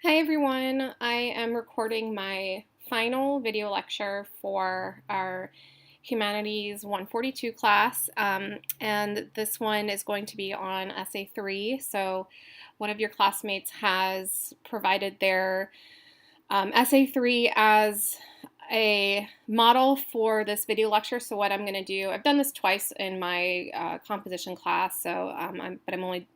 Hi everyone, I am recording my final video lecture for our Humanities 142 class, and this one is going to be on Essay 3. So one of your classmates has provided their Essay 3 as a model for this video lecture. So what I'm going to do, I've done this twice in my composition class, so I'm only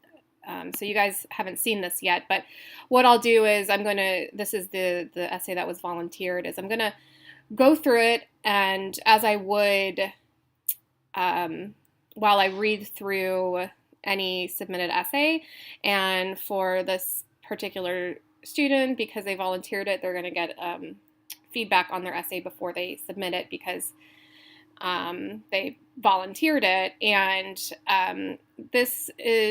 so you guys haven't seen this yet, but what I'll do is this is the essay that was volunteered, is I'm going to go through it, and as I would while I read through any submitted essay, and for this particular student, because they volunteered it, they're going to get feedback on their essay before they submit it, because they volunteered it, and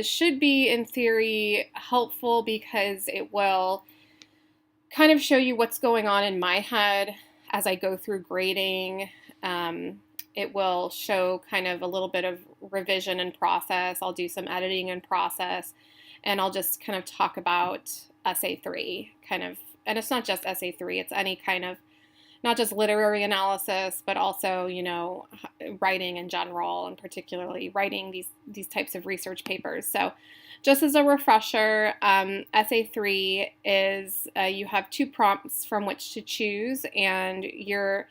should be, in theory, helpful because it will kind of show you what's going on in my head as I go through grading. It will show kind of a little bit of revision and process. I'll do some editing and process, and I'll just kind of talk about Essay 3, kind of, and it's not just Essay 3, it's any kind of, not just literary analysis, but also, writing in general, and particularly writing these types of research papers. So just as a refresher, Essay 3 is, you have two prompts from which to choose, and you're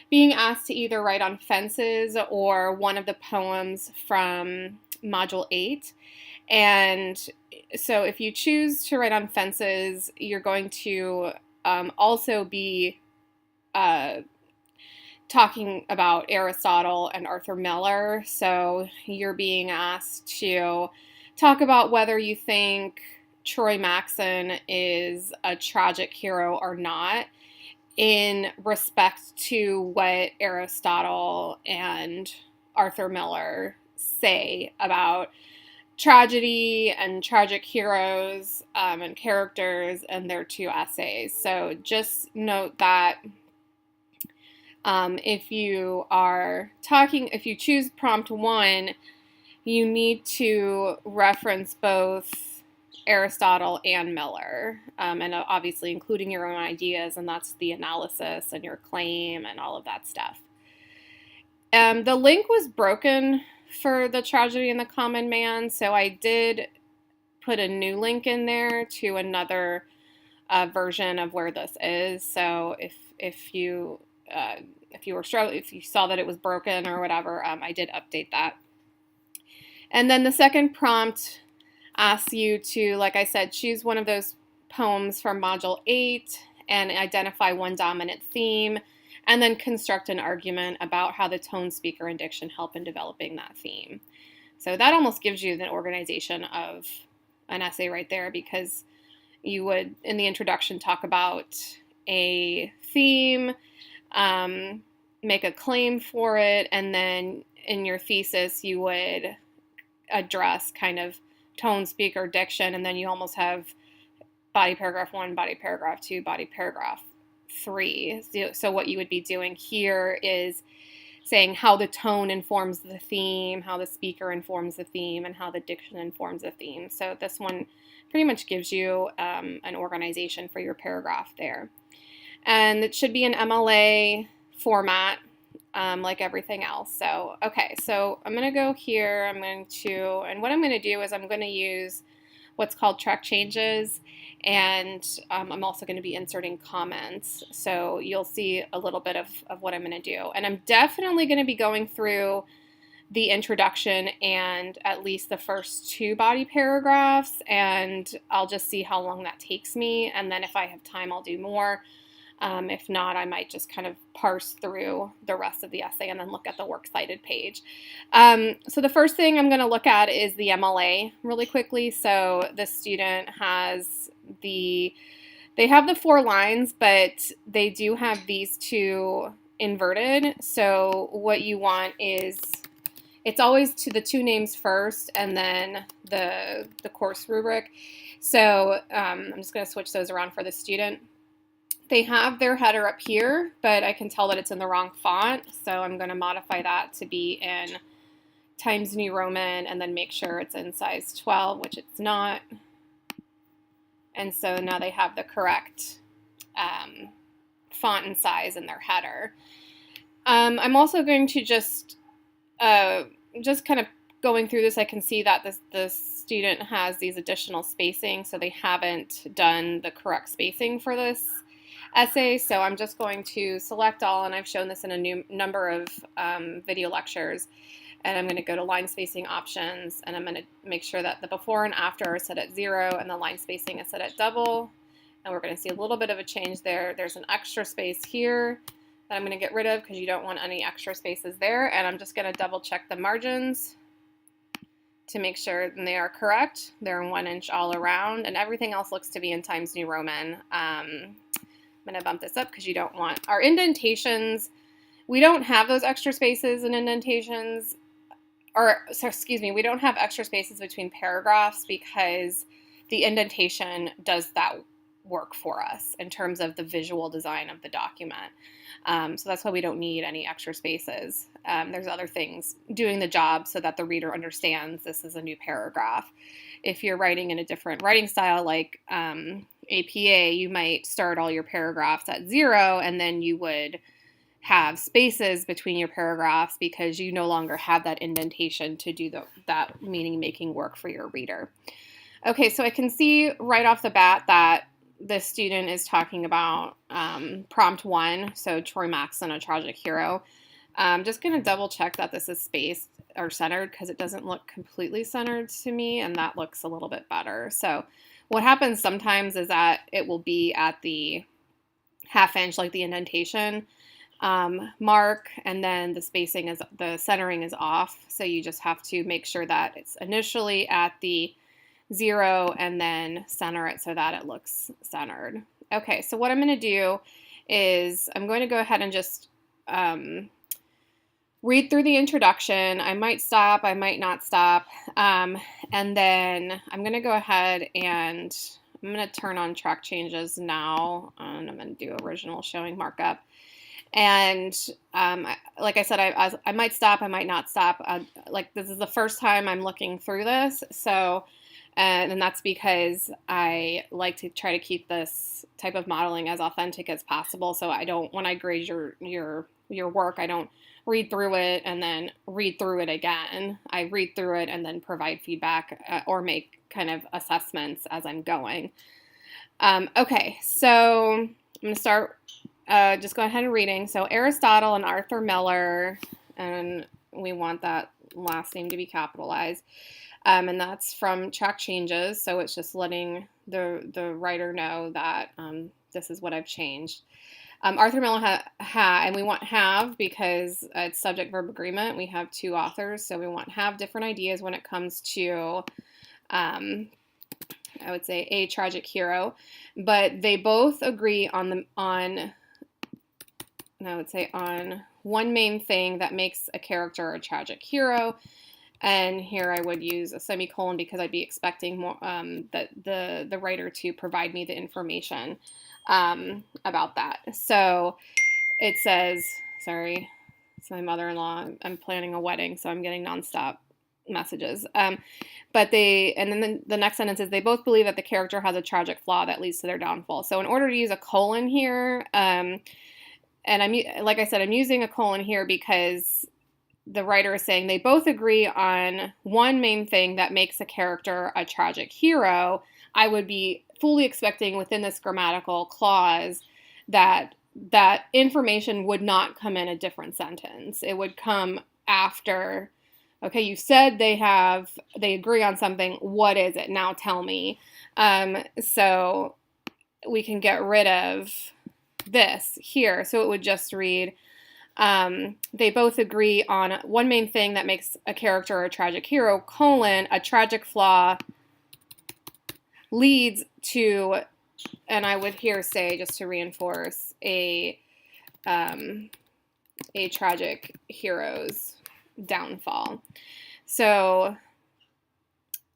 being asked to either write on fences or one of the poems from Module 8. And so if you choose to write on fences, you're going to also be talking about Aristotle and Arthur Miller. So you're being asked to talk about whether you think Troy Maxon is a tragic hero or not, in respect to what Aristotle and Arthur Miller say about tragedy and tragic heroes and characters in their two essays. So just note that if you choose prompt 1, you need to reference both Aristotle and Miller, and obviously including your own ideas, and that's the analysis and your claim and all of that stuff. The link was broken for the Tragedy and the Common Man, so I did put a new link in there to another version of where this is. So if you saw that it was broken or whatever, I did update that. And then the second prompt asks you to, like I said, choose one of those poems from Module 8 and identify one dominant theme, and then construct an argument about how the tone, speaker, and diction help in developing that theme. So that almost gives you the organization of an essay right there, because you would, in the introduction, talk about a theme, make a claim for it, and then in your thesis you would address kind of tone, speaker, diction, and then you almost have body paragraph 1, body paragraph 2, body paragraph 3. So what you would be doing here is saying how the tone informs the theme, how the speaker informs the theme, and how the diction informs the theme. So this one pretty much gives you an organization for your paragraph there. And it should be an MLA format, like everything else. So, okay, so I'm going to go here. And what I'm going to do is I'm going to use what's called track changes, and I'm also going to be inserting comments. So you'll see a little bit of what I'm going to do. And I'm definitely going to be going through the introduction and at least the first 2 body paragraphs, and I'll just see how long that takes me. And then if I have time, I'll do more. If not, I might just kind of parse through the rest of the essay and then look at the works cited page. So the first thing I'm going to look at is the MLA really quickly. So the student they have the 4 lines, but they do have these 2 inverted. So what you want is, it's always to the 2 names first and then the course rubric. So I'm just going to switch those around for the student. They have their header up here, but I can tell that it's in the wrong font, so I'm going to modify that to be in Times New Roman, and then make sure it's in size 12, which it's not. And so now they have the correct font and size in their header. I'm also going to just kind of going through this, I can see that the student has these additional spacing, so they haven't done the correct spacing for this essay. So I'm just going to select all, and I've shown this in a number of video lectures. And I'm going to go to line spacing options, and I'm going to make sure that the before and after are set at 0 and the line spacing is set at double. And we're going to see a little bit of a change there. There's an extra space here that I'm going to get rid of because you don't want any extra spaces there. And I'm just going to double check the margins to make sure they are correct. They're 1 inch all around, and everything else looks to be in Times New Roman. I'm going to bump this up because you don't want our indentations. We don't have those extra spaces in indentations. We don't have extra spaces between paragraphs because the indentation does that work for us in terms of the visual design of the document. So that's why we don't need any extra spaces. There's other things doing the job so that the reader understands this is a new paragraph. If you're writing in a different writing style like APA, you might start all your paragraphs at 0, and then you would have spaces between your paragraphs because you no longer have that indentation to do that meaning-making work for your reader. Okay, so I can see right off the bat that the student is talking about prompt 1, so Troy Maxon, a tragic hero. I'm just going to double check that this is spaced or centered because it doesn't look completely centered to me, and that looks a little bit better. So what happens sometimes is that it will be at the ½ inch, like the indentation mark, and then the centering is off. So you just have to make sure that it's initially at the 0 and then center it so that it looks centered. Okay, so what I'm going to do is I'm going to go ahead and just read through the introduction. I might stop, I might not stop, and then I'm going to go ahead and I'm going to turn on track changes now, and I'm going to do original showing markup. And like I said, I might stop, I might not stop. Like this is the first time I'm looking through this, so and that's because I like to try to keep this type of modeling as authentic as possible. So I don't, when I grade your work, I don't read through it and then read through it again. I read through it and then provide feedback or make kind of assessments as I'm going. Okay, so I'm going to start. Just go ahead and reading. So Aristotle and Arthur Miller, and we want that last name to be capitalized. And that's from track changes. So it's just letting the writer know that this is what I've changed. Arthur Miller and we want have because it's subject verb agreement. We have 2 authors, so we want have different ideas when it comes to I would say a tragic hero, but they both agree on I would say on one main thing that makes a character a tragic hero. And here I would use a semicolon because I'd be expecting more that the writer to provide me the information about that. So it says, sorry, it's my mother-in-law. I'm planning a wedding, so I'm getting nonstop messages. But then the next sentence is they both believe that the character has a tragic flaw that leads to their downfall. So in order to use a colon here, and like I said, I'm using a colon here because the writer is saying they both agree on one main thing that makes a character a tragic hero. I would be fully expecting within this grammatical clause that that information would not come in a different sentence. It would come after, okay, you said they agree on something. What is it? Now tell me. So we can get rid of this here. So it would just read, they both agree on one main thing that makes a character a tragic hero, colon, a tragic flaw leads to, and I would here say, just to reinforce, a tragic hero's downfall. So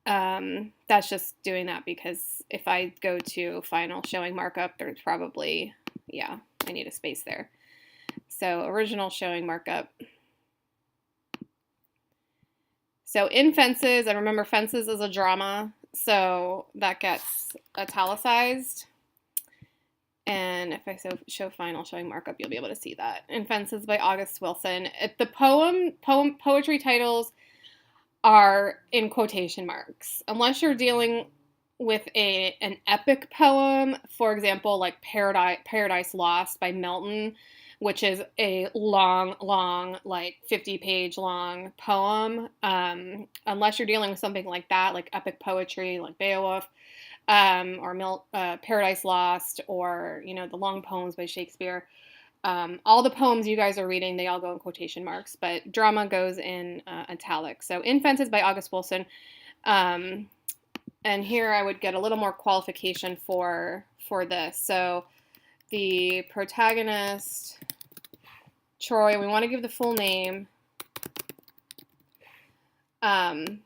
that's just doing that because if I go to final showing markup, there's probably, yeah, I need a space there. So original showing markup. So in Fences, and remember Fences is a drama, So that gets italicized. And if I show final showing markup, you'll be able to see that. In Fences by August Wilson. If the poetry titles are in quotation marks, unless you're dealing with an epic poem, for example, like Paradise Lost by Milton, which is a long, like 50-page long poem. Unless you're dealing with something like that, like epic poetry, like Beowulf, or Paradise Lost, or, you know, the long poems by Shakespeare. All the poems you guys are reading, they all go in quotation marks, but drama goes in italics. So In Fences by August Wilson. And here I would get a little more qualification for this. So the protagonist, Troy, we want to give the full name. And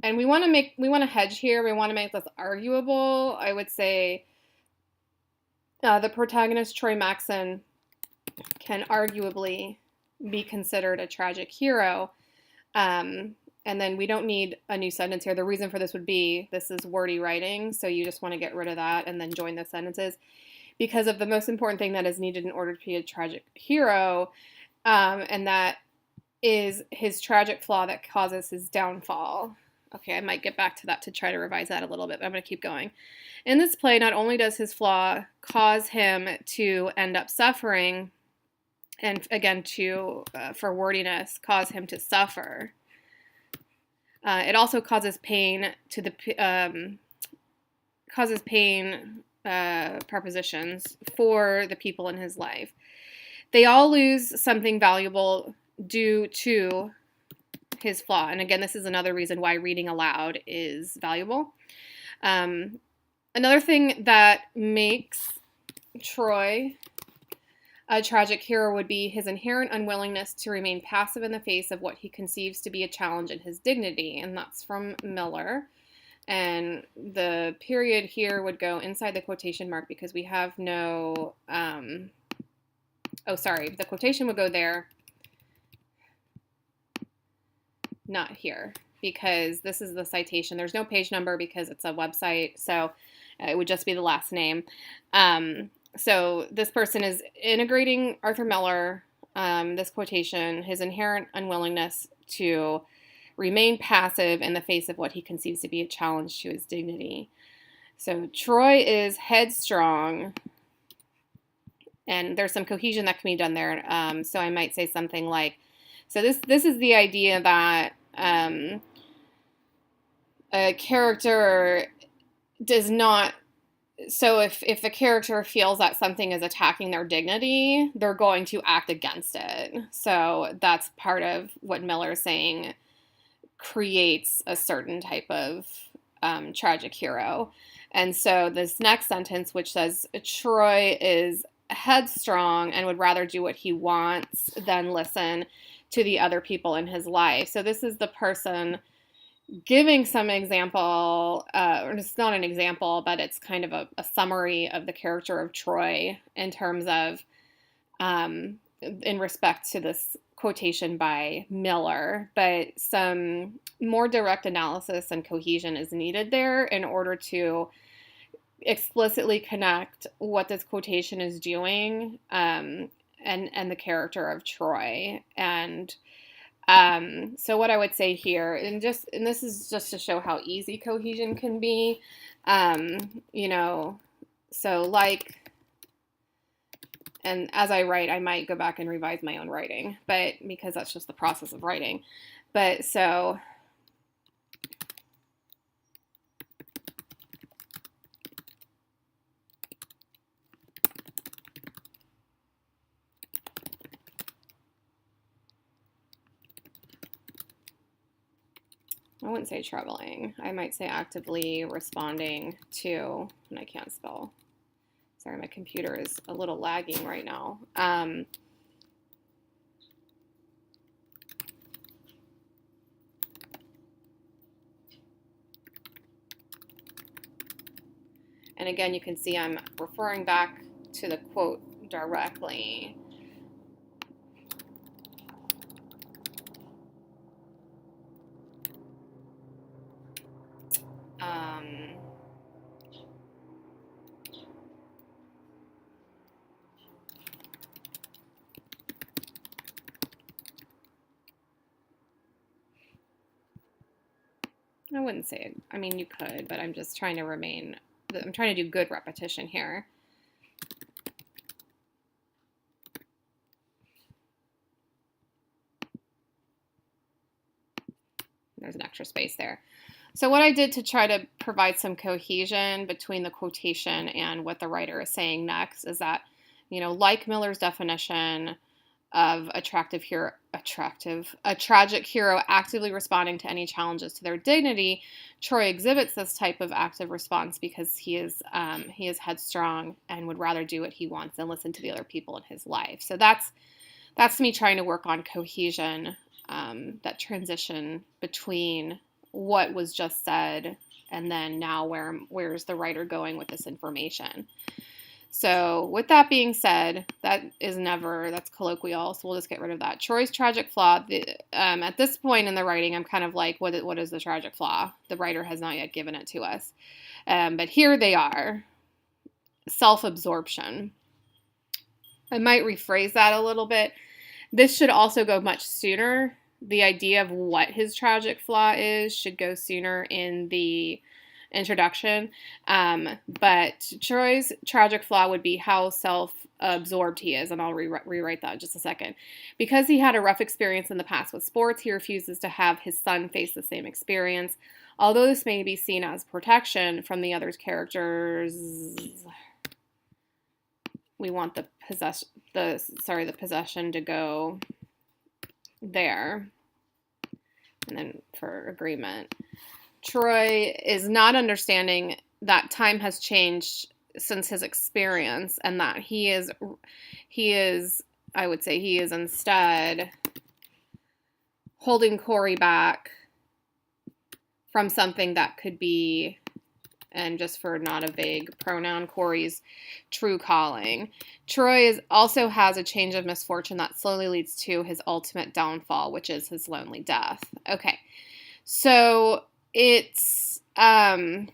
we want to hedge here. We want to make this arguable. I would say the protagonist, Troy Maxon, can arguably be considered a tragic hero. And then we don't need a new sentence here. The reason for this would be this is wordy writing, so you just want to get rid of that and then join the sentences. Because of the most important thing that is needed in order to be a tragic hero, and that is his tragic flaw that causes his downfall. Okay, I might get back to that to try to revise that a little bit, but I'm going to keep going. In this play, not only does his flaw cause him to end up suffering, and again, for wordiness, cause him to suffer, it also causes pain to the prepositions for the people in his life. They all lose something valuable due to his flaw. And again, this is another reason why reading aloud is valuable. Another thing that makes Troy a tragic hero would be his inherent unwillingness to remain passive in the face of what he conceives to be a challenge in his dignity. And that's from Miller. And the period here would go inside the quotation mark because we have no, the quotation would go there, not here, because this is the citation. There's no page number because it's a website, so it would just be the last name. So this person is integrating Arthur Miller, this quotation, his inherent unwillingness to remain passive in the face of what he conceives to be a challenge to his dignity. So Troy is headstrong, and there's some cohesion that can be done there. So I might say something like, so this is the idea that a character does not, so if the character feels that something is attacking their dignity, they're going to act against it. So that's part of what Miller is saying creates a certain type of tragic hero. And so this next sentence, which says Troy is headstrong and would rather do what he wants than listen to the other people in his life. So this is the person giving some example, or it's not an example, but it's kind of a summary of the character of Troy in terms of, in respect to this quotation by Miller, but some more direct analysis and cohesion is needed there in order to explicitly connect what this quotation is doing, and the character of Troy. And so what I would say here, and this is just to show how easy cohesion can be, so like, and as I write, I might go back and revise my own writing, but because that's just the process of writing. But so, I wouldn't say troubling. I might say actively responding to, and I can't spell. Sorry, my computer is a little lagging right now. And again, you can see I'm referring back to the quote directly. I wouldn't say it. I mean, you could, but I'm just trying to I'm trying to do good repetition here. There's an extra space there. So what I did to try to provide some cohesion between the quotation and what the writer is saying next is that, like Miller's definition of a tragic hero actively responding to any challenges to their dignity, Troy exhibits this type of active response because he is headstrong and would rather do what he wants than listen to the other people in his life. So that's me trying to work on cohesion, that transition between what was just said and then now where's the writer going with this information. So with that being said, that's colloquial, so we'll just get rid of that. Troy's tragic flaw, at this point in the writing, I'm kind of like, what is the tragic flaw? The writer has not yet given it to us. But here they are. Self-absorption. I might rephrase that a little bit. This should also go much sooner. The idea of what his tragic flaw is should go sooner in the introduction. But Troy's tragic flaw would be how self-absorbed he is, and I'll rewrite that in just a second. Because he had a rough experience in the past with sports, he refuses to have his son face the same experience. Although this may be seen as protection from the other characters, we want the possession to go there. And then for agreement, Troy is not understanding that time has changed since his experience, and that he is instead holding Corey back from something that could be, and just for not a vague pronoun, Corey's true calling. Troy also has a change of misfortune that slowly leads to his ultimate downfall, which is his lonely death. Okay, so it's, I'm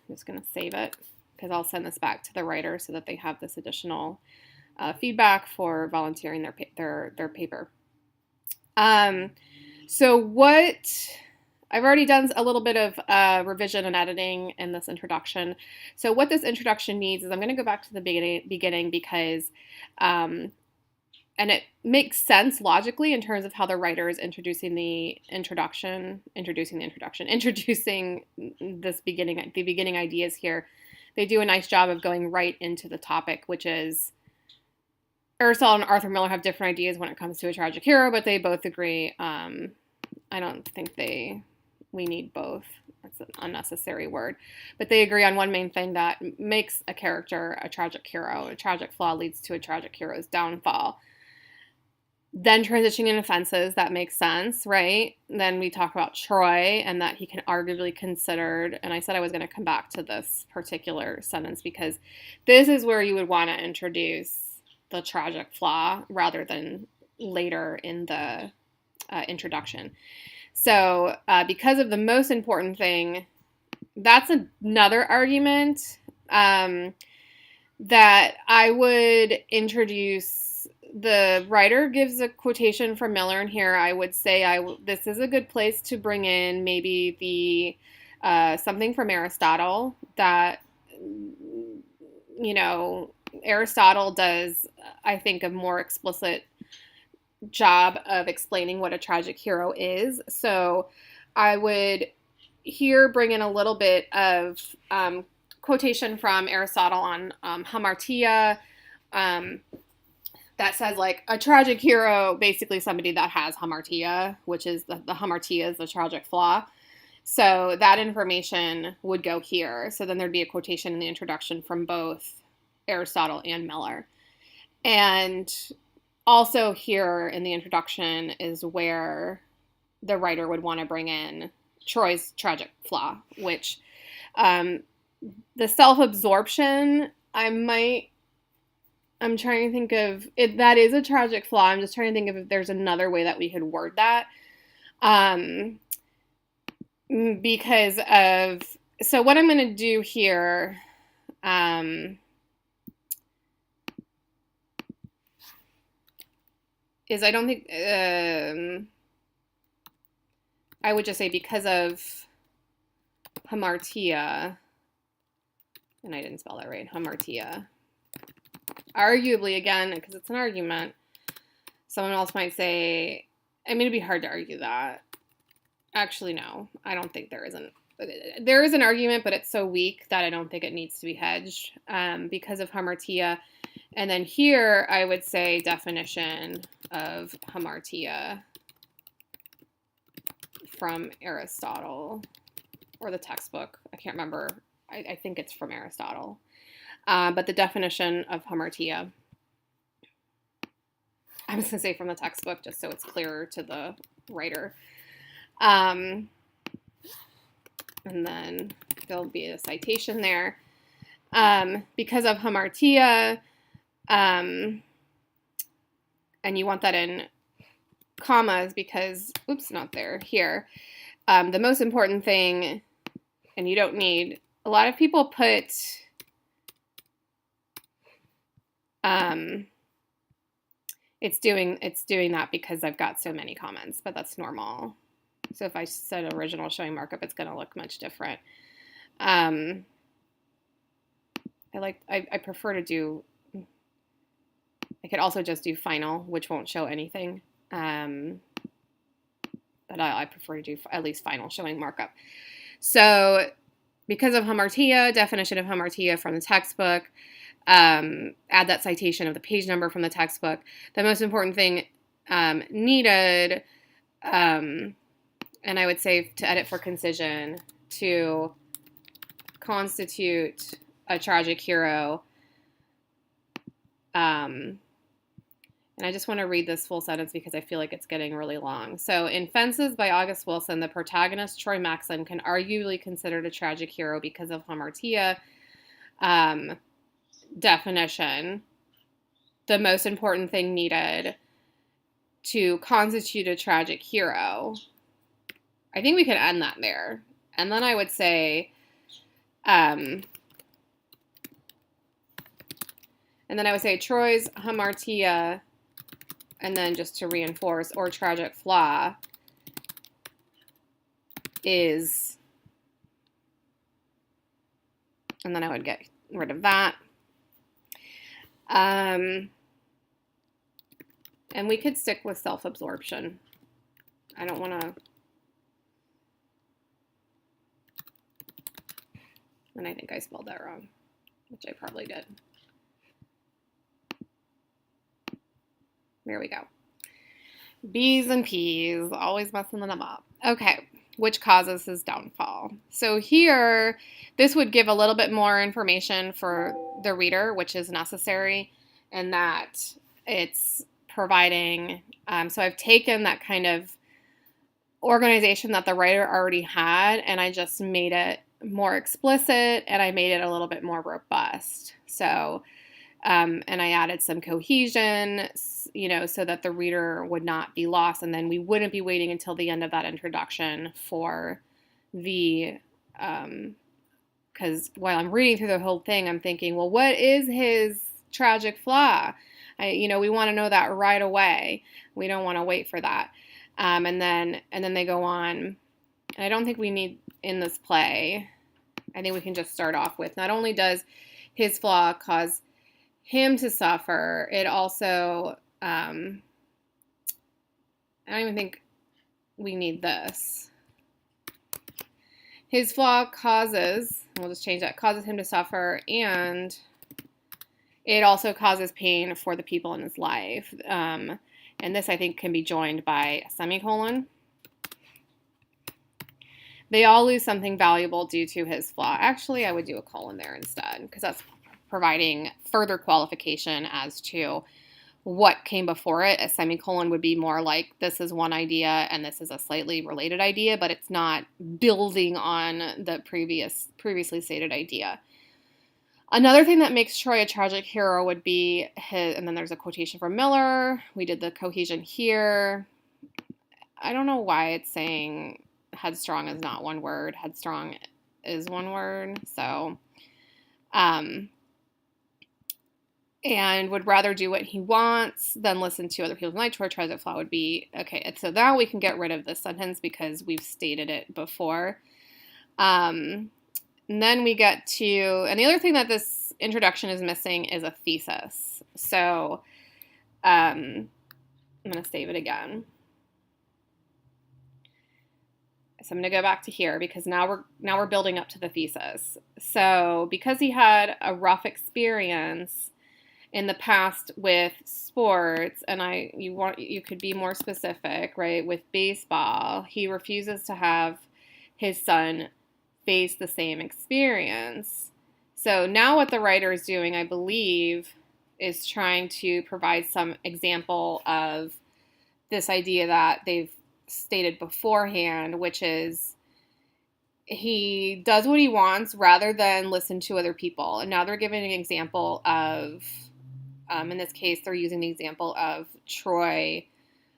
just going to save it because I'll send this back to the writer so that they have this additional feedback for volunteering their paper. So what... I've already done a little bit of revision and editing in this introduction. So what this introduction needs is, I'm going to go back to the beginning because, and it makes sense logically in terms of how the writer is introducing the beginning ideas here. They do a nice job of going right into the topic, which is Aristotle and Arthur Miller have different ideas when it comes to a tragic hero, but they both agree. I don't think we need both. That's an unnecessary word. But they agree on one main thing that makes a character a tragic hero. A tragic flaw leads to a tragic hero's downfall. Then transitioning into offenses, that makes sense, right? Then we talk about Troy and that he can arguably considered, and I said I was going to come back to this particular sentence because this is where you would want to introduce the tragic flaw rather than later in the introduction. So because of the most important thing, that's another argument that I would introduce. The writer gives a quotation from Miller in here. I would say this is a good place to bring in maybe the something from Aristotle that, Aristotle does, I think, a more explicit job of explaining what a tragic hero is. So I would here bring in a little bit of quotation from Aristotle on hamartia that says, like, a tragic hero, basically somebody that has hamartia, which is the hamartia is the tragic flaw. So that information would go here. So then there'd be a quotation in the introduction from both Aristotle and Miller. And also here in the introduction is where the writer would want to bring in Troy's tragic flaw, which the self-absorption, I'm trying to think of it. That is a tragic flaw. I'm just trying to think of if there's another way that we could word that. Because of, so what I'm going to do here, is I don't think, I would just say because of hamartia, and I didn't spell that right, hamartia. Arguably, again, because it's an argument, someone else might say, I mean, it'd be hard to argue that. Actually, no, I don't think there isn't. There is an argument, but it's so weak that I don't think it needs to be hedged because of hamartia. And then here, I would say definition of hamartia from Aristotle, or the textbook. I can't remember. I think it's from Aristotle. But the definition of hamartia, I'm just going to say from the textbook, just so it's clearer to the writer. And then there'll be a citation there. Because of hamartia, and you want that in commas because, oops, not there, here. The most important thing, and you don't need, a lot of people put, it's doing that because I've got so many comments, but that's normal. So if I said original showing markup, it's going to look much different. I prefer to do, I could also just do final, which won't show anything. But I prefer to do at least final showing markup. So because of hamartia, definition of hamartia from the textbook, add that citation of the page number from the textbook. The most important thing needed, and I would say to edit for concision, to constitute a tragic hero. And I just want to read this full sentence because I feel like it's getting really long. So in Fences by August Wilson, the protagonist, Troy Maxon, can arguably be considered a tragic hero because of hamartia. Definition, the most important thing needed to constitute a tragic hero. I think we can end that there. And then I would say, Troy's hamartia, and then just to reinforce, or tragic flaw, is, and then I would get rid of that. And we could stick with self-absorption. I don't want to, and I think I spelled that wrong, which I probably did. There we go. B's and P's, always messing them up. Okay, which causes his downfall. So here, this would give a little bit more information for the reader, which is necessary, and that it's providing, so I've taken that kind of organization that the writer already had, and I just made it more explicit, and I made it a little bit more robust. So, and I added some cohesion, so that the reader would not be lost, and then we wouldn't be waiting until the end of that introduction for the, because while I'm reading through the whole thing, I'm thinking, well, what is his tragic flaw? We want to know that right away. We don't want to wait for that. And then they go on, and I don't think we need in this play, I think we can just start off with, not only does his flaw cause him to suffer, it also, I don't even think we need this. His flaw causes, we'll just change that, causes him to suffer, and it also causes pain for the people in his life. And this, I think, can be joined by a semicolon. They all lose something valuable due to his flaw. Actually, I would do a colon there instead, because that's providing further qualification as to what came before it. A semicolon would be more like, this is one idea and this is a slightly related idea, but it's not building on the previously stated idea. Another thing that makes Troy a tragic hero would be his, and then there's a quotation from Miller. We did the cohesion here. I don't know why it's saying headstrong is not one word. Headstrong is one word. So, and would rather do what he wants than listen to other people's night. Troy tragic flaw would be, okay, so now we can get rid of this sentence because we've stated it before. And then we get to, and the other thing that this introduction is missing is a thesis. So I'm going to save it again. So I'm going to go back to here because now we're building up to the thesis. So because he had a rough experience in the past with sports, and you could be more specific, right? With baseball, he refuses to have his son face the same experience. So now what the writer is doing, I believe, is trying to provide some example of this idea that they've stated beforehand, which is he does what he wants rather than listen to other people. And now they're giving an example of, in this case, they're using the example of Troy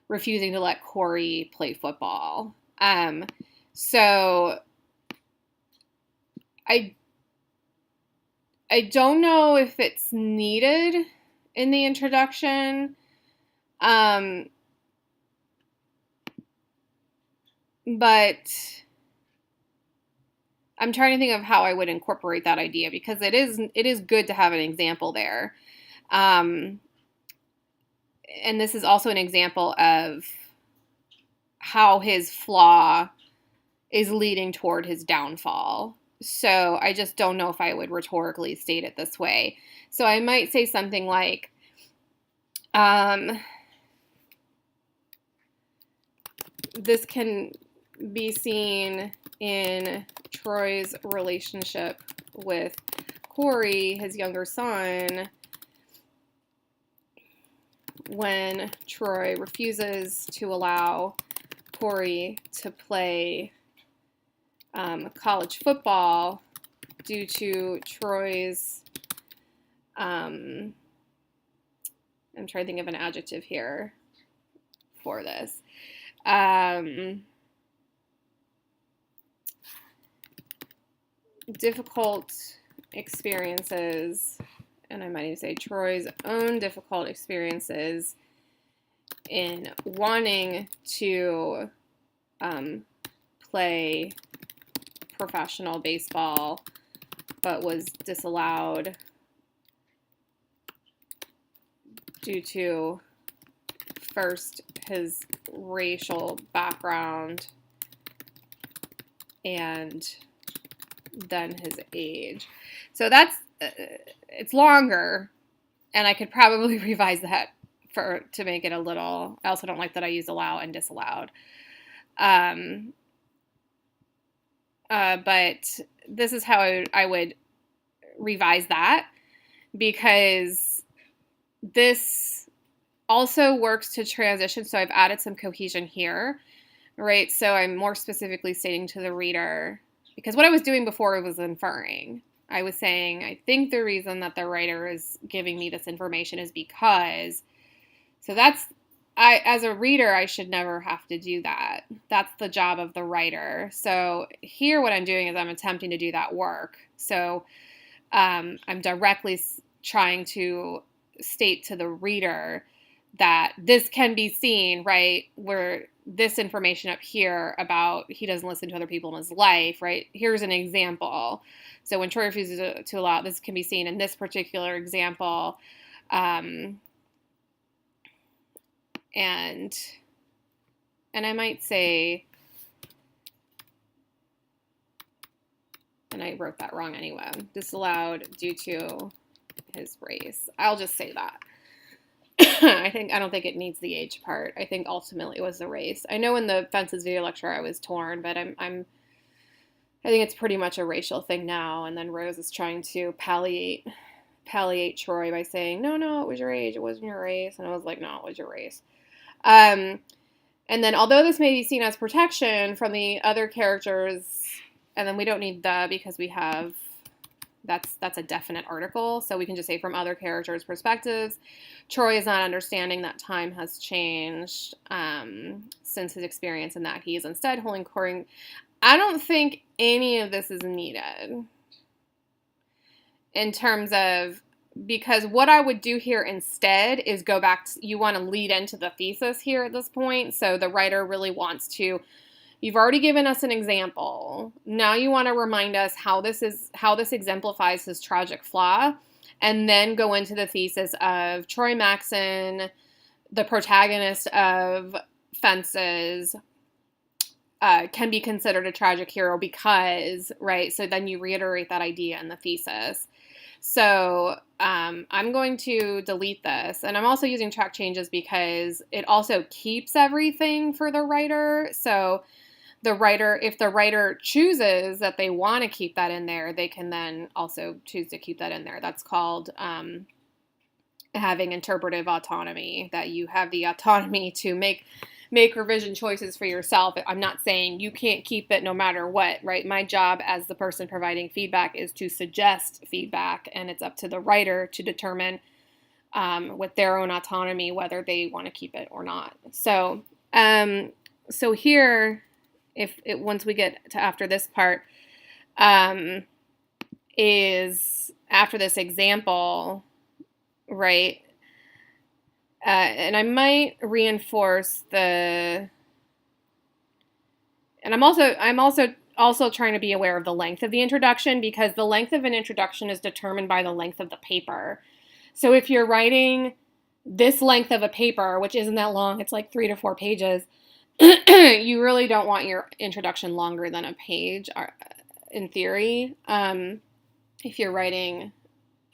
refusing to let Corey play football. So I don't know if it's needed in the introduction. But I'm trying to think of how I would incorporate that idea because it is good to have an example there. And this is also an example of how his flaw is leading toward his downfall. So I just don't know if I would rhetorically state it this way. So I might say something like, this can be seen in Troy's relationship with Corey, his younger son, when Troy refuses to allow Corey to play college football due to Troy's, I'm trying to think of an adjective here for this. Difficult experiences, and I might even say Troy's own difficult experiences in wanting to play professional baseball, but was disallowed due to first his racial background and then his age. So that's it's longer, and I could probably revise that to make it a little. I also don't like that I use allow and disallowed. But this is how I would revise that, because this also works to transition. So I've added some cohesion here, right? So I'm more specifically stating to the reader, because what I was doing before was inferring. I was saying, I think the reason that the writer is giving me this information is because, so as a reader, I should never have to do that. That's the job of the writer. So here what I'm doing is I'm attempting to do that work. So I'm directly trying to state to the reader that this can be seen, right, where this information up here about he doesn't listen to other people in his life, right, here's an example. So when Troy refuses to allow, this can be seen in this particular example. And I might say, and I wrote that wrong anyway, disallowed due to his race. I'll just say that. I don't think it needs the age part. I think ultimately it was the race. I know in the Fences video lecture I was torn, but I think it's pretty much a racial thing now. And then Rose is trying to palliate Troy by saying, no, it was your age, it wasn't your race. And I was like, no, it was your race. And then although this may be seen as protection from the other characters, and then we don't need the, because we have, that's a definite article, so we can just say from other characters' perspectives, Troy is not understanding that time has changed since his experience, and that he is instead holding Corey. I don't think any of this is needed in terms of, because what I would do here instead is go back to, you want to lead into the thesis here at this point, so the writer really wants to, You've already given us an example. Now you want to remind us how this exemplifies his tragic flaw, and then go into the thesis of Troy Maxon, the protagonist of Fences, can be considered a tragic hero because, right? So then you reiterate that idea in the thesis. So I'm going to delete this. And I'm also using track changes because it also keeps everything for the writer. So the writer, if the writer chooses that they want to keep that in there, they can then also choose to keep that in there. That's called having interpretive autonomy, that you have the autonomy to make revision choices for yourself. I'm not saying you can't keep it no matter what, right? My job as the person providing feedback is to suggest feedback, and it's up to the writer to determine with their own autonomy whether they want to keep it or not. So, so here, once we get to after this part, is after this example, right? And I might reinforce and I'm also trying to be aware of the length of the introduction, because the length of an introduction is determined by the length of the paper. So if you're writing this length of a paper, which isn't that long, it's like 3 to 4 pages, you really don't want your introduction longer than a page, in theory. If you're writing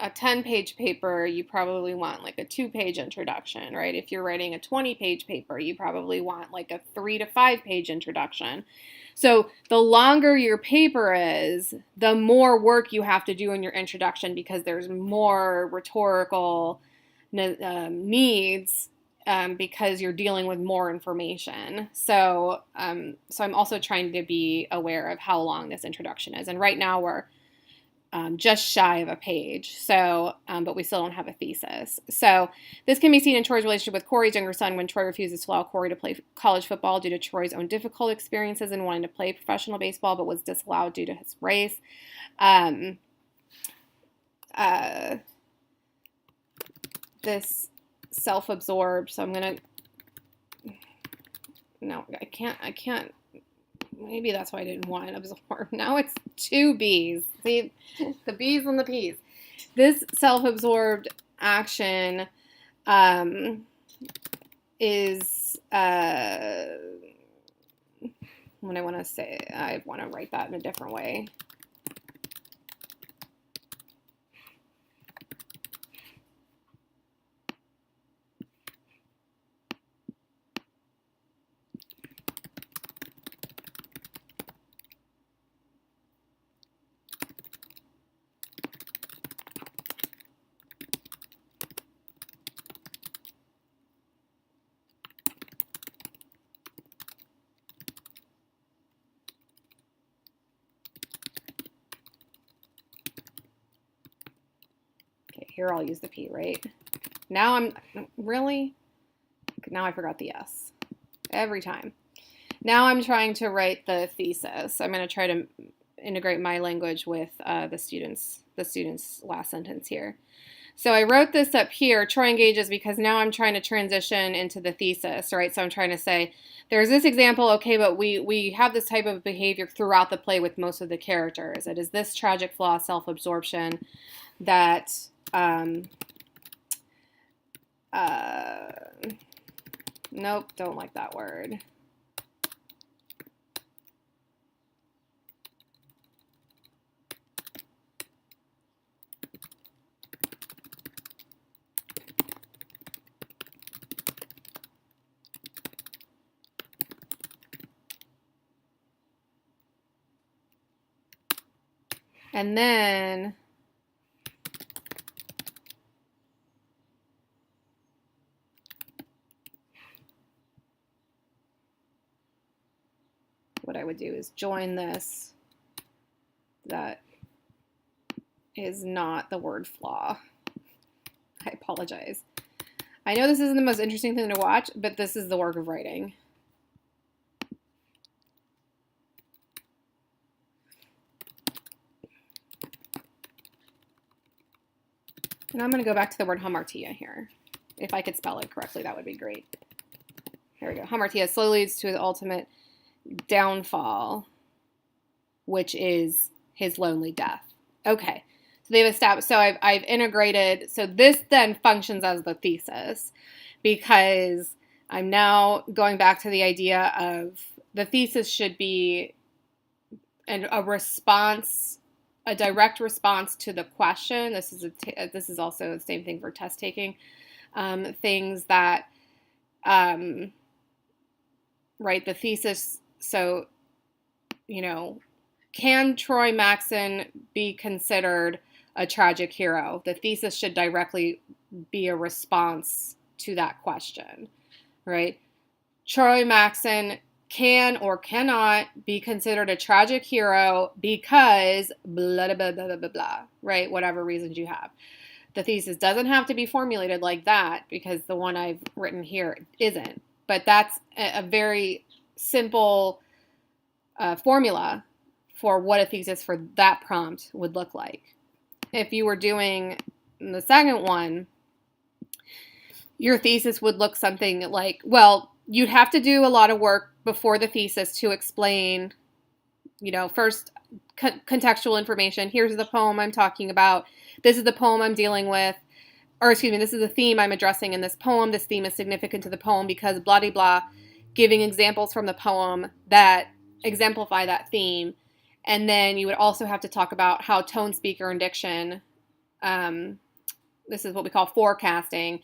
a 10-page paper, you probably want like a 2-page introduction, right? If you're writing a 20-page paper, you probably want like a 3 to 5-page introduction. So the longer your paper is, the more work you have to do in your introduction, because there's more rhetorical needs, because you're dealing with more information. So, so I'm also trying to be aware of how long this introduction is. And right now we're just shy of a page. So, but we still don't have a thesis. So this can be seen in Troy's relationship with Corey's younger son, when Troy refuses to allow Corey to play college football due to Troy's own difficult experiences in wanting to play professional baseball, but was disallowed due to his race. This self-absorbed, so I'm going to, no, I can't. Maybe that's why I didn't want to absorb. Now it's 2 B's. See, the B's and the P's. This self-absorbed action is, when I want to say, I want to write that in a different way. Here I'll use the P, right? Now now I forgot the S. Every time. Now I'm trying to write the thesis. I'm going to try to integrate my language with the student's last sentence here. So I wrote this up here, Troy engages, because now I'm trying to transition into the thesis, right? So I'm trying to say, there's this example, okay, but we have this type of behavior throughout the play with most of the characters. It is this tragic flaw, self-absorption, that nope, don't like that word. And then what I would do is join this. That is not the word flaw. I apologize. I know this isn't the most interesting thing to watch, but this is the work of writing. And I'm going to go back to the word hamartia here. If I could spell it correctly, that would be great. Here we go. Hamartia slowly leads to the ultimate downfall, which is his lonely death. Okay, so they've established, so I've integrated, so this then functions as the thesis, because I'm now going back to the idea of the thesis should be a response, a direct response to the question. This is also the same thing for test taking. Things that, right, the thesis, so, can Troy Maxon be considered a tragic hero? The thesis should directly be a response to that question, right? Troy Maxon can or cannot be considered a tragic hero because blah, blah, blah, blah, blah, blah, right? Whatever reasons you have. The thesis doesn't have to be formulated like that, because the one I've written here isn't. But that's a very simple formula for what a thesis for that prompt would look like. If you were doing the second one, your thesis would look something like, well, you'd have to do a lot of work before the thesis to explain, first contextual information. Here's the poem I'm talking about. This is the poem I'm dealing with. Or excuse me, this is the theme I'm addressing in this poem. This theme is significant to the poem because blah, blah, blah, giving examples from the poem that exemplify that theme. And then you would also have to talk about how tone, speaker, and diction, this is what we call forecasting,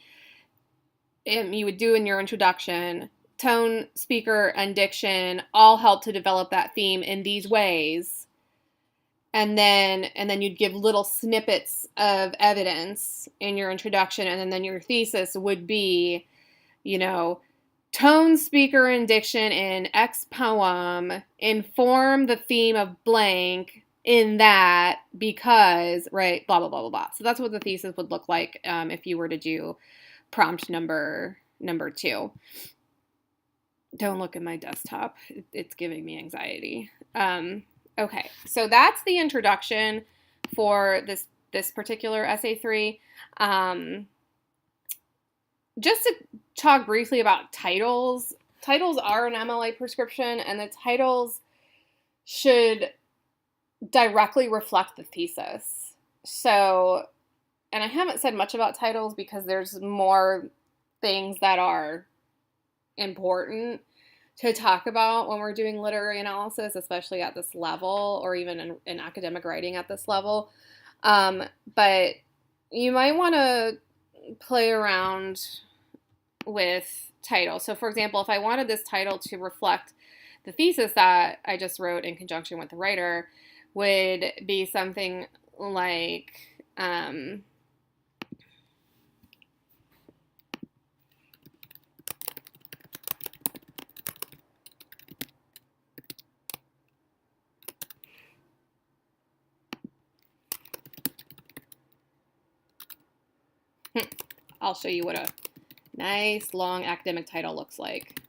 you would do in your introduction. Tone, speaker, and diction all help to develop that theme in these ways. And then you'd give little snippets of evidence in your introduction, and then your thesis would be, tone, speaker, and diction in X poem inform the theme of blank in that because, right, blah, blah, blah, blah, blah. So that's what the thesis would look like if you were to do prompt number 2. Don't look at my desktop. It's giving me anxiety. Okay, so that's the introduction for this particular essay 3. Just to talk briefly about titles. Titles are an MLA prescription, and the titles should directly reflect the thesis. So, and I haven't said much about titles because there's more things that are important to talk about when we're doing literary analysis, especially at this level, or even in academic writing at this level. But you might want to play around with title. So for example, if I wanted this title to reflect the thesis that I just wrote in conjunction with the writer, would be something like, I'll show you what a nice long academic title looks like.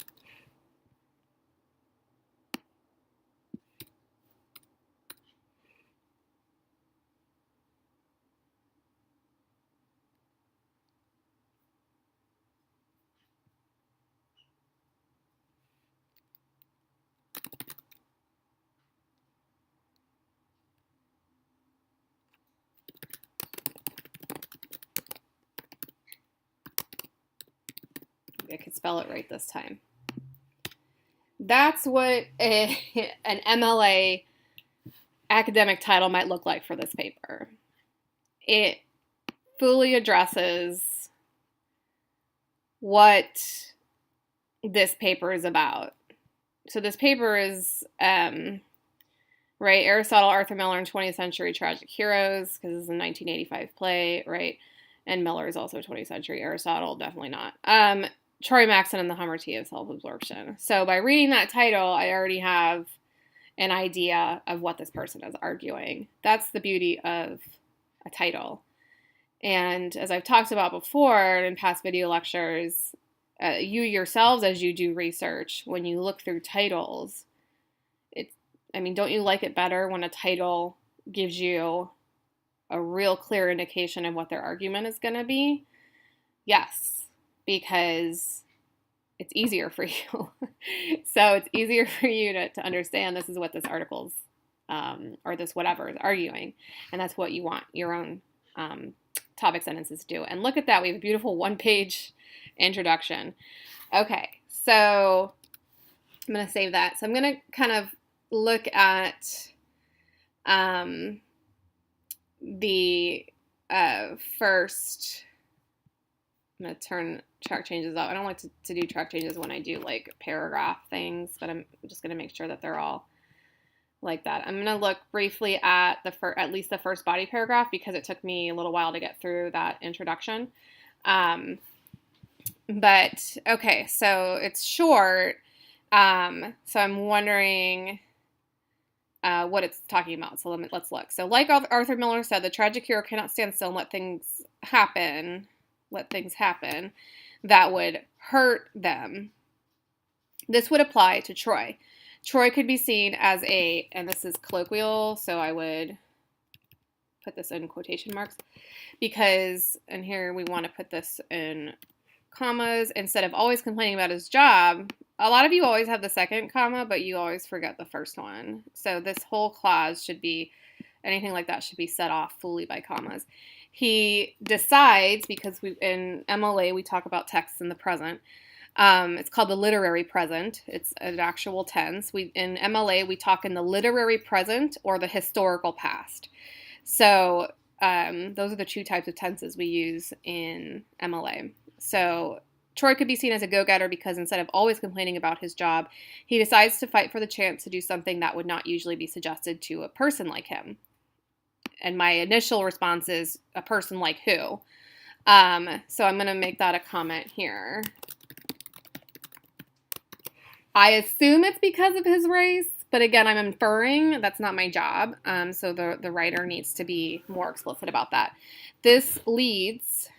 I could spell it right this time. That's what an MLA academic title might look like for this paper. It fully addresses what this paper is about. So this paper is, right, Aristotle, Arthur Miller, and 20th Century Tragic Heroes, because this is a 1985 play, right? And Miller is also 20th century. Aristotle, definitely not. Troy Maxon and the Hummerty of Self-Absorption. So by reading that title, I already have an idea of what this person is arguing. That's the beauty of a title. And as I've talked about before in past video lectures, you yourselves, as you do research, when you look through titles, don't you like it better when a title gives you a real clear indication of what their argument is going to be? Yes, because it's easier for you. So it's easier for you to understand this is what this article's or this whatever is arguing, and that's what you want your own topic sentences to do. And look at that, we have a beautiful one-page introduction. Okay, so I'm going to save that. So I'm going to kind of look at the first. I'm going to turn track changes off. I don't like to do track changes when I do like paragraph things, but I'm just going to make sure that they're all like that. I'm going to look briefly at at least the first body paragraph because it took me a little while to get through that introduction. But okay, so it's short. So I'm wondering what it's talking about. So let's look. So like Arthur Miller said, the tragic hero cannot stand still and let things happen that would hurt them. This would apply to Troy. Troy could be seen as and this is colloquial, so I would put this in quotation marks because, and here we want to put this in commas, instead of always complaining about his job. A lot of you always have the second comma, but you always forget the first one. So this whole clause should be, anything like that should be set off fully by commas. He decides, because in MLA we talk about texts in the present. It's called the literary present. It's an actual tense. In MLA we talk in the literary present or the historical past. So those are the two types of tenses we use in MLA. So Troy could be seen as a go-getter because instead of always complaining about his job, he decides to fight for the chance to do something that would not usually be suggested to a person like him. And my initial response is, a person like who? So I'm going to make that a comment here. I assume it's because of his race, but again, I'm inferring. That's not my job. So the writer needs to be more explicit about that. This leads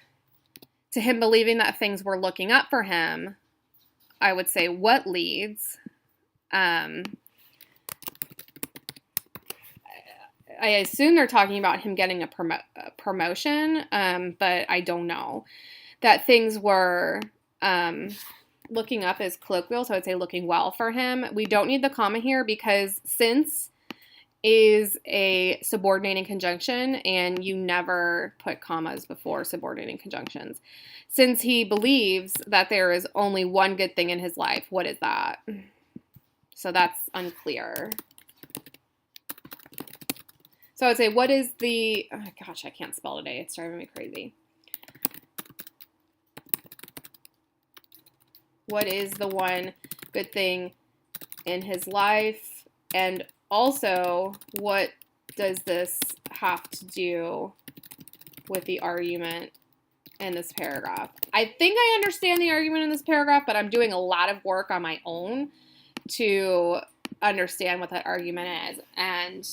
to him believing that things were looking up for him. I would say what leads? I assume they're talking about him getting a promotion, but I don't know. That things were looking up is colloquial, so I'd say looking well for him. We don't need the comma here because since is a subordinating conjunction, and you never put commas before subordinating conjunctions. Since he believes that there is only one good thing in his life, what is that? So that's unclear. So I would say, what is the, oh gosh, I can't spell today. It's driving me crazy. What is the one good thing in his life? And also, what does this have to do with the argument in this paragraph? I think I understand the argument in this paragraph, but I'm doing a lot of work on my own to understand what that argument is. And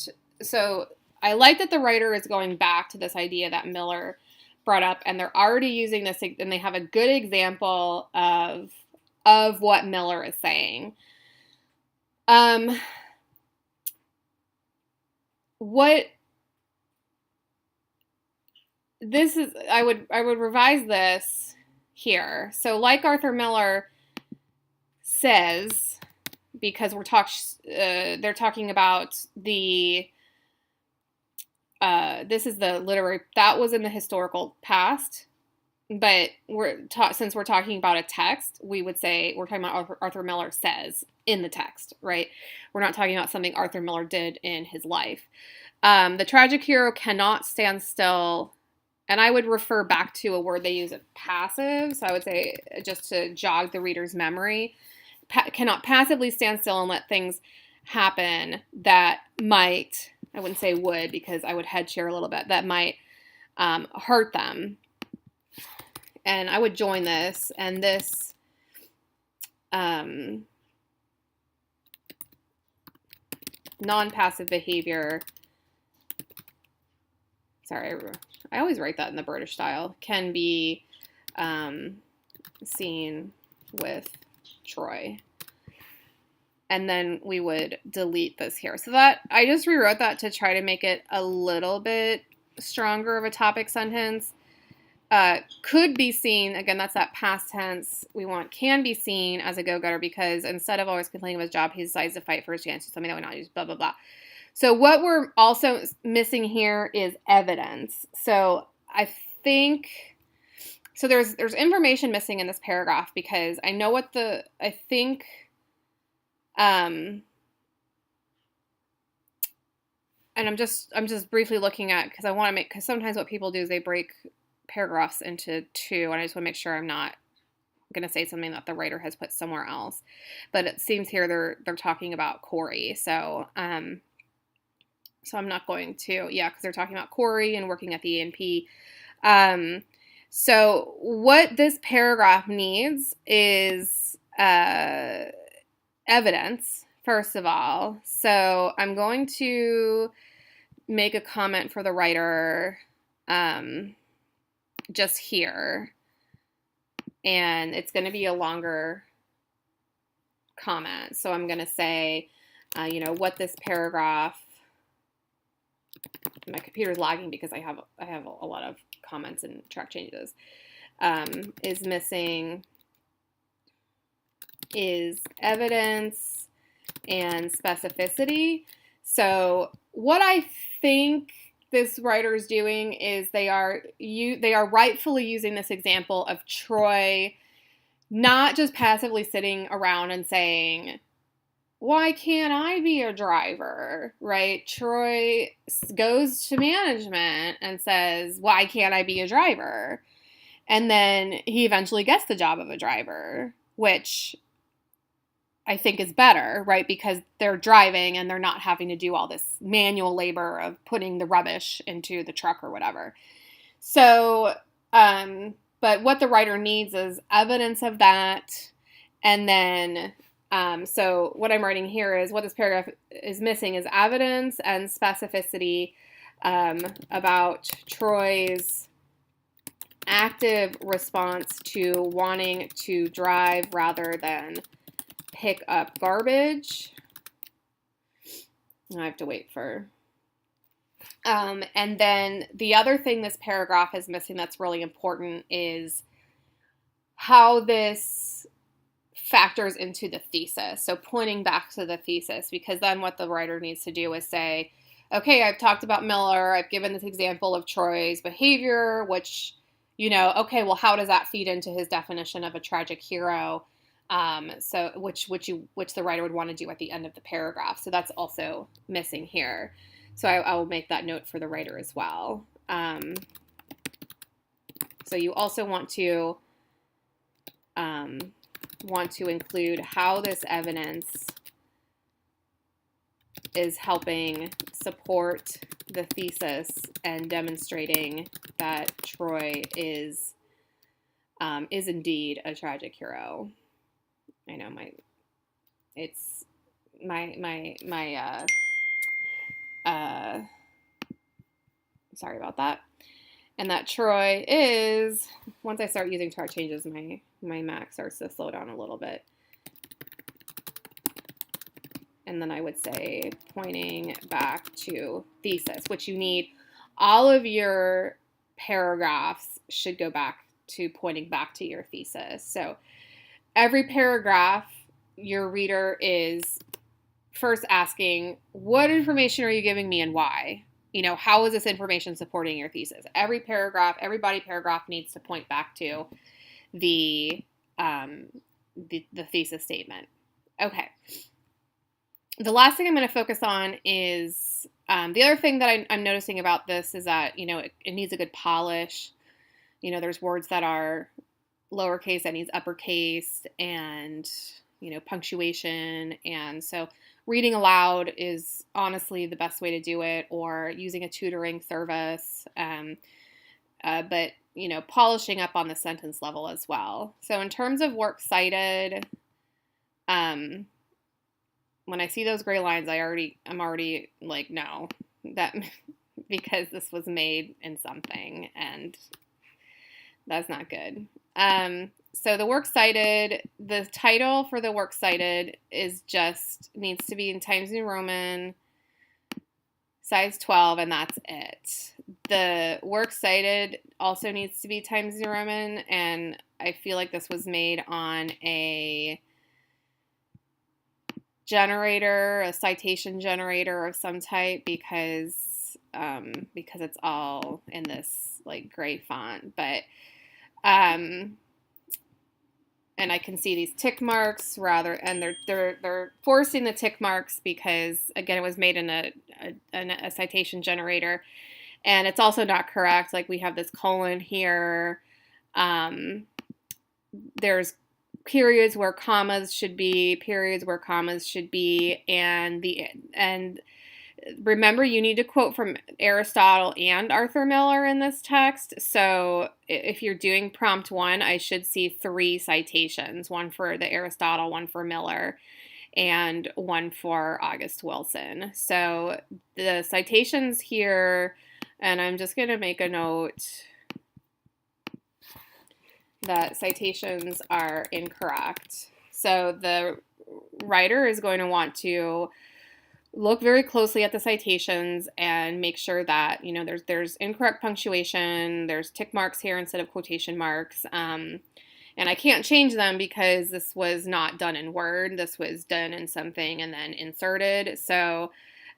so I like that the writer is going back to this idea that Miller brought up, and they're already using this, and they have a good example of what Miller is saying. What this is, I would revise this here. So like Arthur Miller says, because they're talking about the this is the literary, that was in the historical past, but since we're talking about a text, we would say we're talking about Arthur Miller says in the text, right? We're not talking about something Arthur Miller did in his life. The tragic hero cannot stand still, and I would refer back to a word they use at passive, so I would say, just to jog the reader's memory, cannot passively stand still and let things happen that might, I wouldn't say would because I would head share a little bit, that might hurt them. And I would join this, and this non-passive behavior, sorry, I always write that in the British style, can be seen with Troy. And then we would delete this here. So that, I just rewrote that to try to make it a little bit stronger of a topic sentence. could be seen, again, that's that past tense we want, can be seen as a go-getter because instead of always complaining of his job, he decides to fight for his chance to something that would not use, blah, blah, blah. So what we're also missing here is evidence. So I think, so there's information missing in this paragraph because I know what I think, and I'm just briefly looking at, because I want to make, because sometimes what people do is they break paragraphs into two, and I just want to make sure I'm not going to say something that the writer has put somewhere else. But it seems here they're talking about Corey, so I'm not going to, yeah, because they're talking about Corey and working at the A&P. So what this paragraph needs is evidence, first of all. So I'm going to make a comment for the writer just here, and it's going to be a longer comment. So I'm going to say, what this paragraph, my computer's lagging because I have a lot of comments and track changes, is missing is evidence and specificity. So what I think this writer is doing is they are rightfully using this example of Troy not just passively sitting around and saying, why can't I be a driver, right? Troy goes to management and says, why can't I be a driver? And then he eventually gets the job of a driver, which I think is better, right? Because they're driving and they're not having to do all this manual labor of putting the rubbish into the truck or whatever. So, but what the writer needs is evidence of that. And then, so what I'm writing here is what this paragraph is missing is evidence and specificity about Troy's active response to wanting to drive rather than pick up garbage. I have to wait for. And then the other thing this paragraph is missing that's really important is how this factors into the thesis. So pointing back to the thesis, because then what the writer needs to do is say, okay, I've talked about Miller. I've given this example of Troy's behavior, which, okay, well, how does that feed into his definition of a tragic hero? So which the writer would want to do at the end of the paragraph. So that's also missing here. So I will make that note for the writer as well. So you also want to include how this evidence is helping support the thesis and demonstrating that Troy is indeed a tragic hero. I know sorry about that. And that Troy is, once I start using track changes, my Mac starts to slow down a little bit. And then I would say pointing back to thesis, which you need, all of your paragraphs should go back to pointing back to your thesis. So every paragraph, your reader is first asking, what information are you giving me and why? How is this information supporting your thesis? Every body paragraph needs to point back to the thesis statement. Okay. The last thing I'm going to focus on is the other thing that I'm noticing about this is that, it needs a good polish. There's words that are lowercase that needs uppercase and, punctuation. And so reading aloud is honestly the best way to do it, or using a tutoring service. But, polishing up on the sentence level as well. So in terms of works cited, when I see those gray lines, I'm already like, no, that because this was made in something and that's not good. So the works cited, the title for the works cited needs to be in Times New Roman, size 12, and that's it. The works cited also needs to be Times New Roman, and I feel like this was made on a generator, a citation generator of some type, because it's all in this like gray font. But and I can see these tick marks and they're forcing the tick marks because again it was made in a citation generator, and it's also not correct. Like we have this colon here. There's periods where commas should be, and remember, you need to quote from Aristotle and Arthur Miller in this text. So if you're doing prompt 1, I should see 3 citations, one for the Aristotle, one for Miller, and one for August Wilson. So the citations here, and I'm just going to make a note that citations are incorrect. So the writer is going to want to look very closely at the citations and make sure that, you know, there's incorrect punctuation, there's tick marks here instead of quotation marks. And I can't change them because this was not done in Word. This was done in something and then inserted. So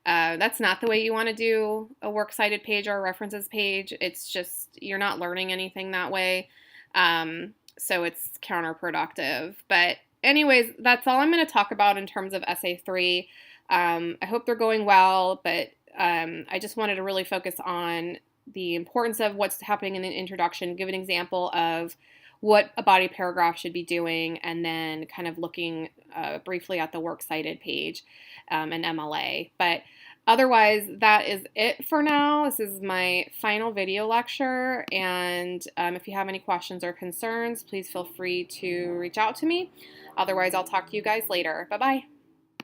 that's not the way you want to do a works cited page or a references page. It's just, you're not learning anything that way. So it's counterproductive. But anyways, that's all I'm going to talk about in terms of Essay 3. I hope they're going well, but I just wanted to really focus on the importance of what's happening in the introduction, give an example of what a body paragraph should be doing, and then kind of looking briefly at the works cited page and MLA. But otherwise, that is it for now. This is my final video lecture, and if you have any questions or concerns, please feel free to reach out to me. Otherwise, I'll talk to you guys later. Bye-bye.